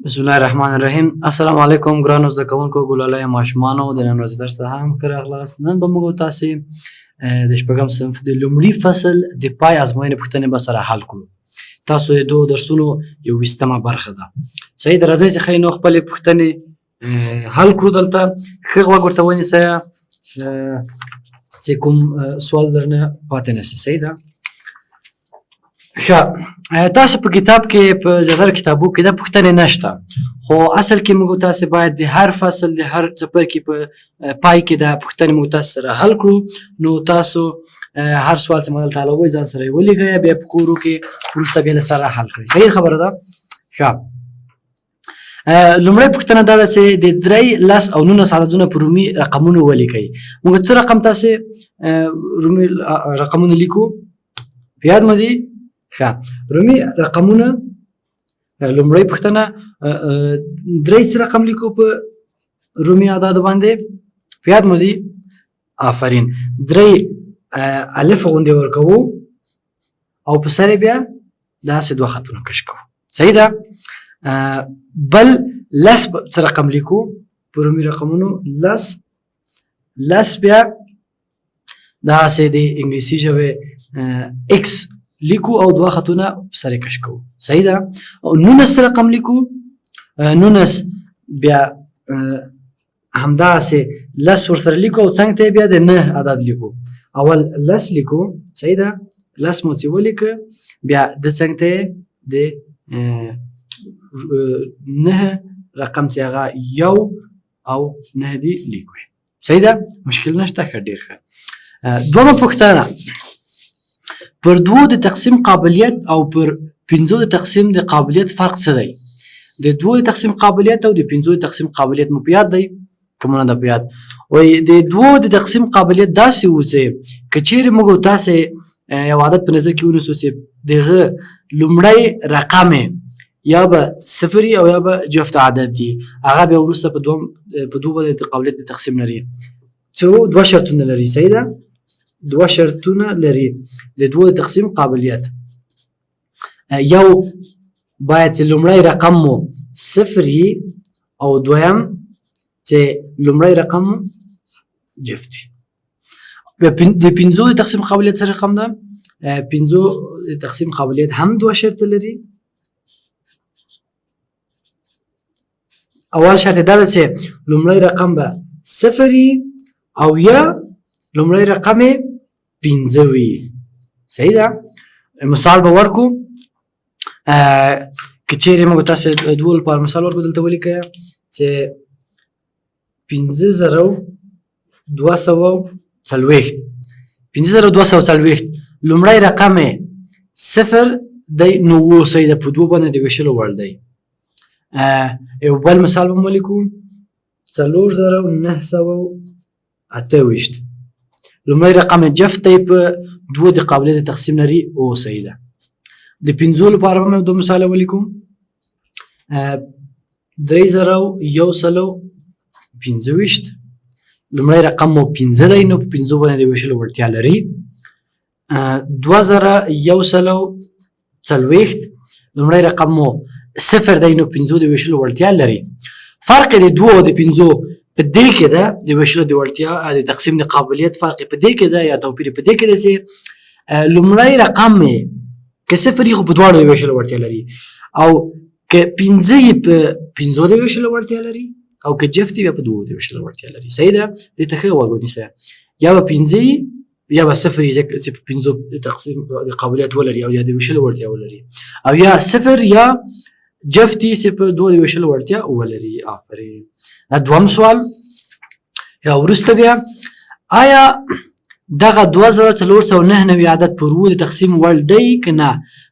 بسم الله الرحمن الرحیم. السلام علیکم ګرانو زده کوونکو، ګلالۍ ماشومانو، د نن ورځې درس ته هم ښه راغلاست. نن به موږ تاسې د شپږم صنف د لومړي فصل د پای ازموینې پوښتنې به سره حل کړو. تاسو د دوو درسونو 21مه برخه ده. صحیح ده، راځئ چې ښه نو خپلې پوښتنې حل کړو. دلته ښه غوږ ورته ونیسئ چې کوم سوال درنه پاتې نه شي. صحیح ده. ښه، تاسو په کتاب کې په زیاتره کتابو کې دا پوښتنې نشته، خو اصل کې موږ تاسې باید د هر فصل د هر څپرکي په پای کې دا پوښتنې موږ تاسو سره حل کړو. نو تاسو هر سوال چې ما دلته حلوئ ځان سره یې ولیکئ، بیا په کور کې وروسته بیا له سره حل کړئ. صحیح خبره ده. ښه، لومړی پوښتنه دا ده چې د 3 10 او 19 عددونه په رومي رقمونو ولیکئ. موږ څه رقم تاسې رومي رقمونه لیکو؟ په یاد مو دي؟ ښه، رومي رقمونه لومړی پوښتنه 3 څه رقم لیکو په رومي اعدادو باندې؟ په یاد مو دي؟ آفرین. 3 الف غوندې ورکوو او په سر یې بیا داسې 2 خطونه کش کوو. صحیح ده. بل 10 څه رقم لیکو په رومي رقمونو؟ 10 بیا داسې د انګلیسي ژبې ایکس لیکو او 2 خطونه سره کش کوو. صحیح ده. او 19 رقم لیکو. 19 بیا همداسې 10 ورسره لیکو او څنګ ته بیا د 9 عدد لیکو. اول 10 لیکو. صحیح ده. 10 مو چې ولیکه، بیا د څنګ ته د 9 رقم چې هغه 1 او 9 دی لیکو. صحیح ده. مشکل نشته. ښه، ډېر ښه. دومه پوښتنه، پر 2 د تقسیم قابلیت او پر 5 د تقسیم د قابلیت فرق څه دی؟ د 2 د تقسیم قابلیت او د 5 د تقسیم قابلیت مو په یاد دی؟ کومه نه ده په یاد؟ وایي د 2 د تقسیم قابلیت داسې و چې که چیرې موږ تاسې یو عدد په نظر کې ونیسو چې دغه لومړی رقم یا به صفري او یا به جفت عدد دي، هغه بیا وروسته په 2 باندې د قابلیت د تقسیم لري. څو 2 شرطونه لري. صحیح ده. 2 شرطونه لري د 2 د تقسیم قابلیت. یو باید چې لومړی رقم مو صفر وي، او دویم چې لومړی رقم مو جفت وي. د 5 د تقسیم قابلیت څه رقم ده؟ 5 د تقسیم قابلیت هم 2 شرط لري. اول شرط دا ده چې لومړی رقم به صفر وي او یا لومړی رقم 15 وي. صحیح ده. مثال به ورکو. که چیرې موږ تاسې 2 لپاره مثال ورکو، دلته ولیکئ چې 5240 لومړی رقم صفر دی، نو اوسئ د په 2 باندې د ویشلو وړ دی. یو بل مثال به مو ولیکو 4928 لومړی رقم جفت دی، په 2 د قابلیت تقسیم لري. اوسئ ده. د 5 لپاره به مو 2 مثال ولیکو. 3125 لومړی رقم مو 15 دی، نو په 5 باندې د ویشلو وړتیا لري. 2140 لومړی رقم مو صفر دی، نو 5 د ویشلو وړتیا لري. فرق د 2 او د 5 په دې کې ده، د ویشلو د وړتیا د تقسیم د قابلیت فرق په دې کې ده، یا توپیر په دې کې ده چې لومړی رقم که صفر یې خو په دواړو د ویشلو وړتیا لري، او که 15 یې په 5 د ویشلو وړتیا لري، او که جفت یې بیا په 2 د ویشلو وړتیا لري. صحیح ده. دې ته ښه غوږ ونیسئ. یا به 15 یا به صفر یې چې په 5 د تقسیم د قابلیت ولري او یا د ویشلو وړتیا ولري، او یا صفر یا جفت یې چې په 2 د ویشلو وړتیا ولري. آفرین. دا دوم سوال. یا وروسته بیا، آیا دغه 2499 عدد پر 2 د تقسیم وړ دی که نه؟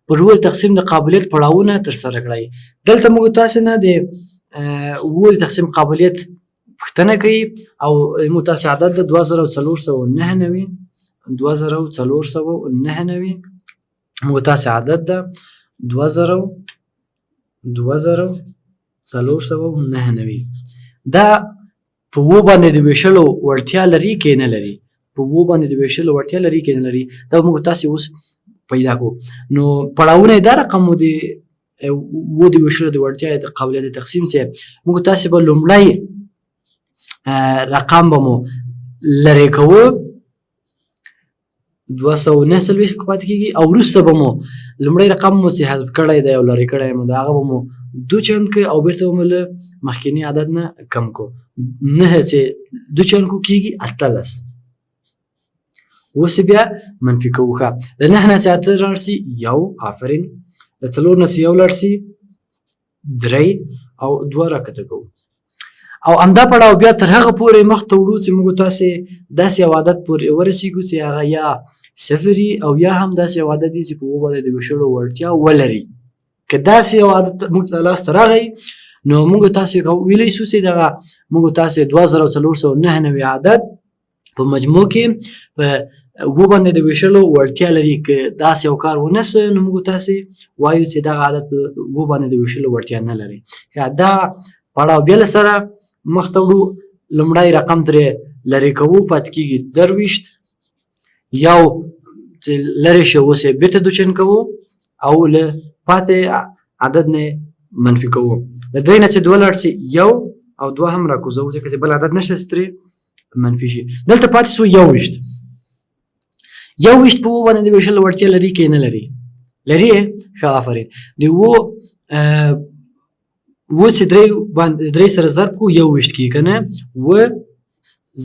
پر 2 د تقسیم د قابلیت پړاوونه ترسره کړئ. دلته موږ تاسې نه د 2 د تقسیم قابلیت پوښتنه کوي، او موږ تاسې عدد د 2499 موږ تاسې عدد ده 2499 دا په 2 باندې د ویشلو وړتیا لري که نه لري؟ په 2 باندې د ویشلو وړتیا لري که نه لري؟ دا موږ تاسې اوس پیدا کو. نو پړاوونه دا رقم مو د و د ویشلو د وړتیا د قابلیت تقسیم چې موږ تاسې به لومړی رقم به مو لرې کوو 249 پاتې کېږي او وروسته به مو لومړی رقم مو چې حذف کړی دی او لرې کړی مو د هغه به مو 2 چند کړو او بېرته به مو له مخکیني عدد نه کم کړو 9 چې 2 چند کو کېږي 18 اوس بیا منفي کوو ښه د 9 نه چې 8 لاړ شي یو آفرین د 4 نه چې یو لاړ شي 3 او 2 راکته کوو او همدا پړاو بیا تر هغه پورې مخته وړو چې موږ تاسې داسې یو عادت پورې ورسېږو چې هغه یا صفر او یا هم داسې یو عادت چې په باندې د ویشلو وړتیا ولري که داسې یو عادت موږ ته لاسته راغی نو موږ تاسې ویلی شو چې دغه موږ تاسې 2499 عادت په مجموع کې په باندې د ویشلو وړتیا لري که داسې یو کار ونه څه نو موږ تاسې وایو چې دغه عادت په باندې د ویشلو وړتیا نه لري دا پړاو بیا له سره مخته وړو لومړی رقم ترې لرې کوو پاتې کېږي 23 یو چې لرې شو اوس یې بېرته دوچن کوو او له پاتې عدد نه منفي کوو له 3 نه چې 2 لاړ شي یو او 2 هم راکوزوو ځکه چې بل عدد نشته چې ترې منفي شي دلته پاتې شو 21 په باندې د ویشلو وړتیا لري که نه لري لري ښه آفرین د و چې 3 سره ضرب کو 21 کېږي که نه و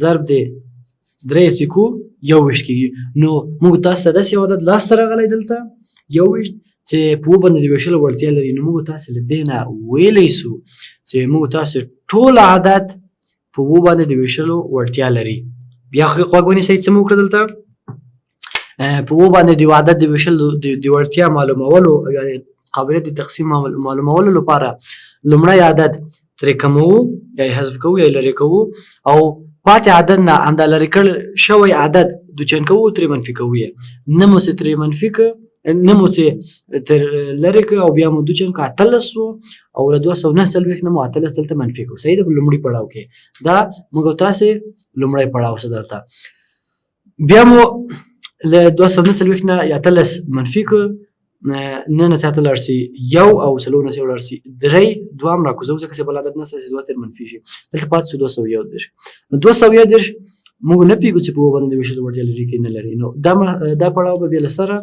ضرب د 3 چې کو 21 کېږي نو موږ تاسو ته داسې یو عدد لاسته راغلی دلته 21 چې په باندې د ویشلو وړتیا لري نو موږ تاسې له دې نه ویلی سو چې موږ تاسې ټول عدد په باندې د ویشلو وړتیا لري بیا غوږ ونیسئ څه مو وکړه دلته په باندې د عدد د ویشلو د وړتیا معلومولو قابلیت د تقسیم معلومولو لپاره لومړی عدد ترې کموو یا یې حذف کوو یا یې لرې کوو او پاتې عدد نه همدا لرې کړل شوی عدد دوچن کوو ترې منفي کوو یې نه مو چې ترې منفي که نه مو چې تر لرې که او بیا مو دوچن که 18 شو او له 249 نه مو 18 دلته منفي کوو صحیح ده په لومړي پړاو کې دا موږ تاسې لومړی پړاو څه دلته بیا مو له 249 نه 18 منفي که 9 نه 7 لاړ شي یو او 4 نه 7 لاړ شي 3 2 هم راکوزوو ځکه چې بل عدد نشته چې 2 تر منفي شي دلته پاتې شو 211 نو 211 موږ نه پوهېږو چې په باندې د ویشلو وړتیا لري که نه لري نو دا پړاو به بیا له سره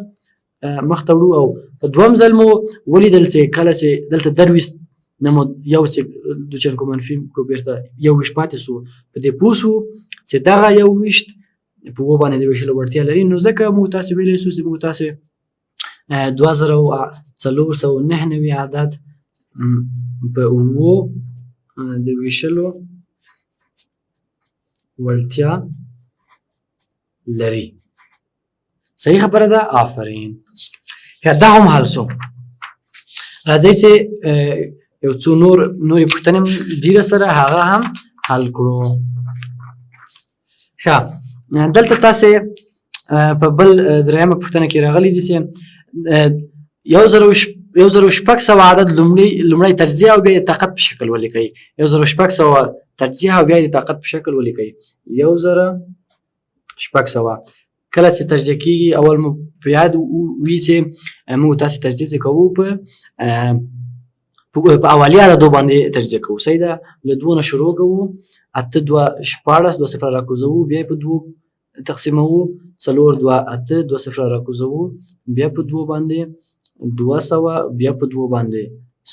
مخته وړو او په دویم ځل مو ولیدل چې کله چې دلته 23 نه مو یو چې دوچن کو منفي کو بېرته 21 پاتې شو په دې پوه شو چې دغه 21 په باندې د ویشلو وړتیا لري نو ځکه موږ تاسې ویلی شو چې موږ تاسې 2499 عدد په د ویشلو وړتیا لري صحیح خبره ده آفرین دا هم حل شو راځئ چې یو څو نورې پوښتنې دي راسره هغه هم حل کړو ښه دلته تاسې په بل درېیمه پوښتنه کې راغلي دي چې 1600 عدد لومړی تجزیه او بیا د طاقت په شکل ولیکئ 1600 تجزیه او بیا د طاقت په شکل ولیکئ 1600 کله چې تجزیه کېږي اول مو په یاد وي چې موږ تاسې تجزیه کوو په اولي عددو باندې تجزیه کوو صحیح ده له 2 نه شروع کوو 8 2 14 2 صفر راکوزوو بیا په 2 تقسیموو 4 2 8 2 صفر راکوزوو بیا په 2 باندې 200 بیا په 2 باندې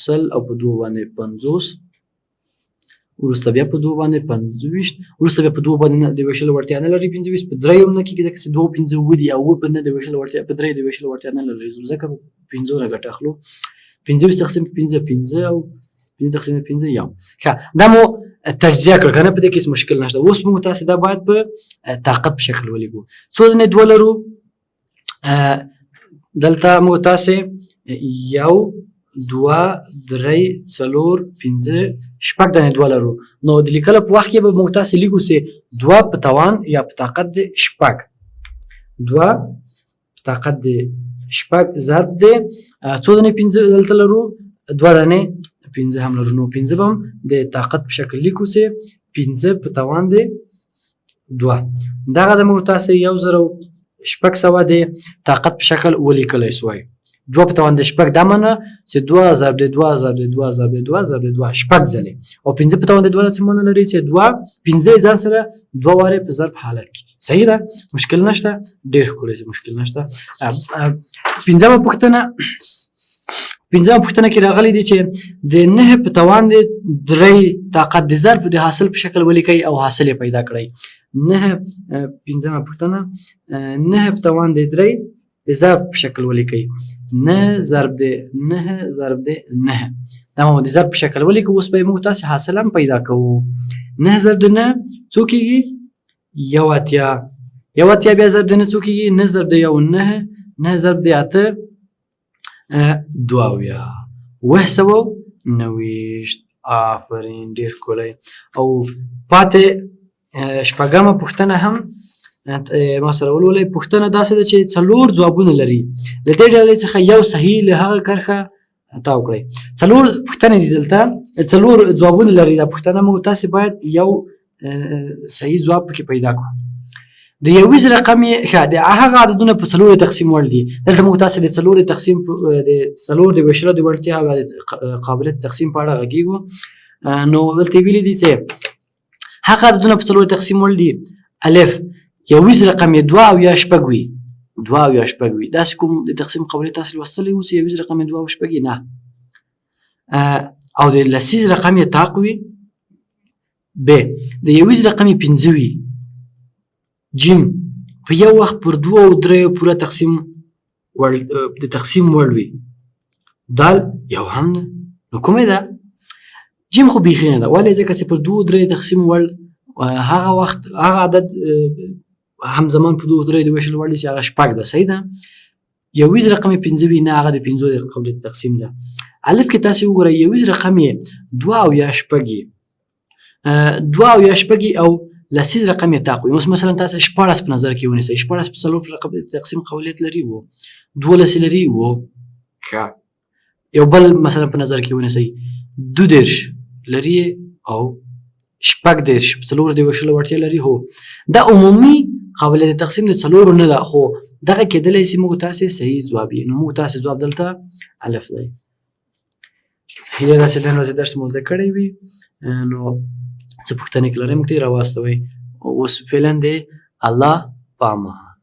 100 او په 2 باندې 50 وروسته بیا په 2 باندې 25 وروسته بیا په 2 باندې د ویشلو وړتیا نه لري 25 په 3 هم نه کېږي ځکه چې 2 15 ودي او په نه د ویشلو وړتیا په 3 د ویشلو وړتیا نه لري ځکه په 15 نه ګټه اخلو 15 تقسیم 15 15 او 15 تقسیم 15 یو ښه دا مو تجزیه کړ کنه په دې کې هیڅ مشکل نشته اوس موږ تاسې دا باید په طاقت په شکل ولیکو څو دانې 2 لرو دلته موږ تاسې 1 2 3 4 5 شپږ دانې 2 لرو نو د لیکلو په وخت کې به موږ تاسې لیکو چې 2 په توان یا په طاقت د شپږ 2 په طاقت د شپږ ضرب د څو دانې 15 دلته لرو 2 دانې 15 هم لرو نو 15 به هم د طاقت په شکل لیکو چې 15 په توان د 2 دغه د موږ تاسې 1600 د طاقت په شکل ولیکلی سوی 2 په توان د شپږ دا معنی چې 2 ضرب د 2 ضرب د 2 ضرب د 2 ضرب د 2 شپږ ځلې او 5 په توان د 2 څه معنی لري چې 2 5 ځان سره 2 واره په ضرب حالت کې صحیح ده مشکل نشته ډېر ښکلی مشکل نشته. پنځمه پوښتنه کې راغلی دی چې د 9 په توان د 3 طاقت د ضرب د حاصل په شکل ولیکئ او حاصل یې پیدا کړئ. پنځمه پوښتنه 9 په توان د 3 د ضرب په شکل ولیکئ. 9 ضرب د 9 دا مو د ضرب په شکل ولیکو. اوس به موږ تاسې حاصل هم پیدا کوو. 9 ضرب د 9 څو کېږي؟ 1 بیا ضرب د 9 څو کېږي؟ 9 ضرب د 1 9 9 ضرب د 8 22 990. آفرین ډېر ښکلی. او پاتې شپږمه پوښتنه هم ما سره ولولئ. پوښتنه داسې ده چې 4 ځوابونه لري. له دې ډلې څخه یو صحیح له هغه کرښه تاو کړئ. 4 پوښتنې دي دلته 4 ځوابونه لري. دا پوښتنه موږ تاسې باید یو صحیح ځواب پکې پیدا کړو. د یویز رقم یې ښه د هغه عددونه په 4 تقسیم وړ دي. دلته موږ تاسې د 4 تقسیم د 4 د ویشلو د وړتیا او د قابلیت تقسیم په اړه غږیږو. نو دلته ویلي دي چې هغه عددونه په 4 تقسیم وړ دي. الف یویز رقم یې 2 او یا شپږ وي. 2 او یا شپږ وي. داسې کوم د تقسیم قابلیت تاسې لوستلی و چې یویز رقم یې 2 او شپږ نه. او د لسیز رقم یې طاق وي. ب د یویز رقم یې 5 وي. جیم په یو وخت پر 2 او 3 پوره تقسیم د تقسیم وړ وي. دال یو هم نه. نو کومې ده؟ جیم خو بیخي نه ده. ولې؟ ځکه چې پر 2 او 3 تقسیم وړ هغه وخت هغه عدد همزمان په 2 او 3 د ویشل وړ دي چې هغه شپږ ده. صحیح ده. یویز رقم یې 5 وي نه هغه د 5 د قابلیت تقسیم ده. الف کې تاسې وګورئ یویز رقم یې 2 او یا شپږ 2 او یا شپږ او لسیز رقم یې طاق وي. اوس مثلا تاسې 14 په نظر کې ونیسئ. 14 په 4 رقم تقسیم قابلیت لري و 12 لري و. ښه یو بل مثلا په نظر کې ونیسئ 22 لري او 14 په 4 د ویشلو وړتیا لري. هو دا عمومي قابلیت تقسیم د 4 نه ده خو دغه کېدلی شي موږ تاسې صحیح ځواب یې. نو موږ تاسې ځواب دلته الف دی. یا داسې د نن ورځې درس مو زده کړی وي نو څه پوښتنې که لرئ موږ ته یې راواستوئ. اوس فعلا د الله په امان.